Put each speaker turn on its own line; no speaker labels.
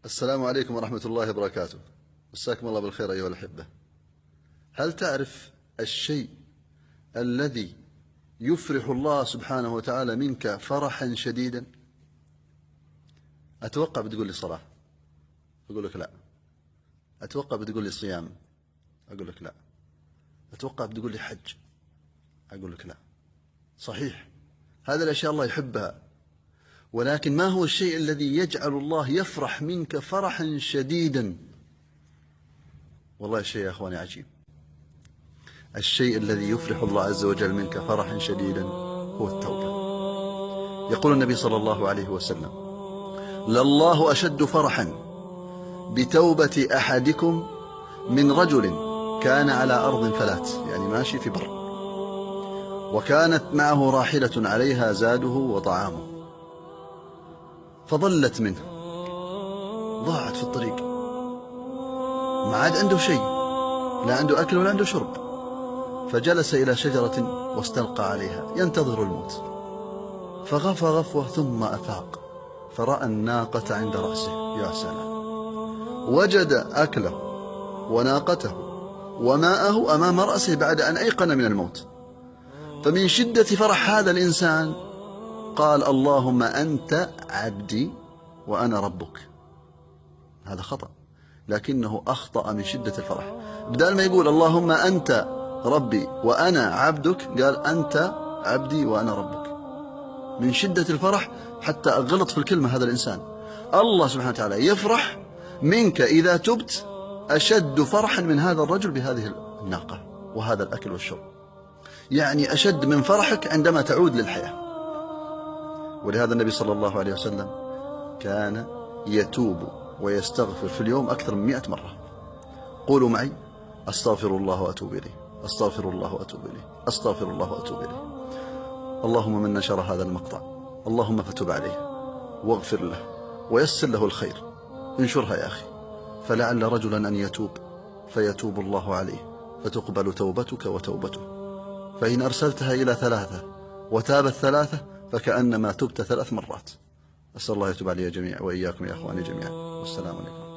السلام عليكم ورحمة الله وبركاته. مساكم الله بالخير أيها الأحبة. هل تعرف الشيء الذي يفرح الله سبحانه وتعالى منك فرحا شديدا؟ أتوقع بتقول لي صلاة، أقول لك لا. أتوقع بتقول لي صيام، أقول لك لا. أتوقع بتقول لي حج، أقول لك لا. صحيح، هذه الأشياء الله يحبها، ولكن ما هو الشيء الذي يجعل الله يفرح منك فرحا شديدا؟ والله الشيء يا أخواني عجيب. الشيء الذي يفرح الله عز وجل منك فرحا شديدا هو التوبة. يقول النبي صلى الله عليه وسلم: لله أشد فرحا بتوبة أحدكم من رجل كان على أرض فلات، يعني ماشي في بر، وكانت معه راحلة عليها زاده وطعامه، فضلت منه، ضاعت في الطريق، ما عاد عنده شيء، لا عنده أكل ولا عنده شرب، فجلس إلى شجرة واستلقى عليها ينتظر الموت، فغفى غفوة ثم أفاق فرأى الناقة عند رأسه. يا سلام، وجد أكله وناقته وماءه أمام رأسه بعد أن أيقن من الموت. فمن شدة فرح هذا الإنسان قال: اللهم أنت عبدي وأنا ربك. هذا خطأ، لكنه أخطأ من شدة الفرح. بدل ما يقول اللهم أنت ربي وأنا عبدك، قال أنت عبدي وأنا ربك. من شدة الفرح حتى غلط في الكلمة هذا الإنسان. الله سبحانه وتعالى يفرح منك إذا تبت أشد فرحا من هذا الرجل بهذه الناقة وهذا الأكل والشرب، يعني أشد من فرحك عندما تعود للحياة. ولهذا النبي صلى الله عليه وسلم كان يتوب ويستغفر في اليوم أكثر من 100 مرة. قولوا معي: أستغفر الله وأتوب إليه، أستغفر الله وأتوب إليه، أستغفر الله وأتوب إليه. اللهم من نشر هذا المقطع اللهم فتب عليه واغفر له ويسر له الخير. انشرها يا أخي، فلعل رجلا أن يتوب فيتوب الله عليه فتقبل توبتك وتوبته. فإن أرسلتها إلى 3 وتابت 3 فكأنما تبت 3 مرات. أسأل الله يتوب علي جميعا وإياكم يا أخواني جميعا، والسلام عليكم.